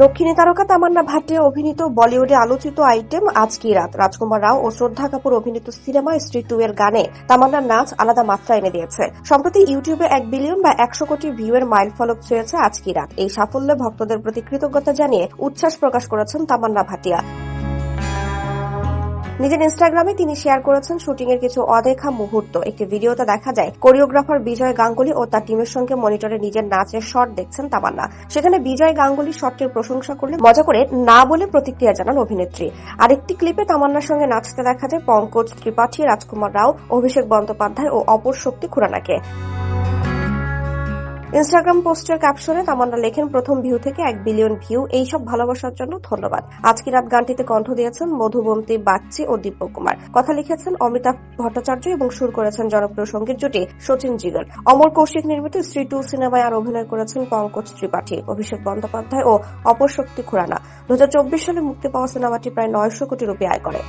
দক্ষিণী তারকা তামান্না ভাটিয়া অভিনীত বলিউডে আলোচিত আইটেম আজ কি রাত। রাজকুমার রাও ও শ্রদ্ধা কাপুর অভিনীত সিনেমা স্ত্রী 2 এর গানে তামান্নার নাচ আলাদা মাত্রা এনে দিয়েছে। সম্প্রতি ইউটিউবে 1 বিলিয়ন বা 100 কোটি ভিউ এর মাইলফলক ছুঁয়েছে আজ কি রাত। এই সাফল্যে ভক্তদের প্রতি কৃতজ্ঞতা জানিয়ে উচ্ছ্বাস প্রকাশ করেছেন তামান্না ভাটিয়া। নিজের ইনস্টাগ্রামে তিনি শেয়ার করেছেন শুটিং এর কিছু অদেখা মুহূর্ত। একটি ভিডিওতে দেখা যায় কোরিওগ্রাফার বিজয় গাঙ্গুলি ও তার টিমের সঙ্গে মনিটরে নিজের নাচের শট দেখছেন তামান্না। সেখানে বিজয় গাঙ্গুলি শটটির প্রশংসা করলে মজা করে না বলে প্রতিক্রিয়া জানান অভিনেত্রী। আরেকটি ক্লিপে তামান্নার সঙ্গে নাচতে দেখা যায় পঙ্কজ ত্রিপাঠী, রাজকুমার রাও, অভিষেক বন্দ্যোপাধ্যায় ও অপর শক্তি খুরানাকে। ইনস্টাগ্রাম পোস্টের ক্যাপশনে তামান্না লেখেন, প্রথম ভিউ থেকে 1 বিলিয়ন ভিউ, এইসব ভালোবাসার জন্য ধন্যবাদ। আজকে রাত গানটিতে কণ্ঠ দিয়েছেন মধুবন্তী বাগচি ও দীপক কুমার, কথা লিখেছেন অমিতাভ ভট্টাচার্য এবং সুর করেছেন জনপ্রিয় সঙ্গীত জুটি সচিন জিগর। অমর কৌশিক নির্মিত স্ত্রী 2 সিনেমায় আর অভিনয় করেছেন পঙ্কজ ত্রিপাঠী, অভিষেক বন্দ্যোপাধ্যায় ও অপর শক্তি খুরানা। 2024 সালে মুক্তি পাওয়া সিনেমাটি প্রায় 900 কোটি রুপি আয় করে।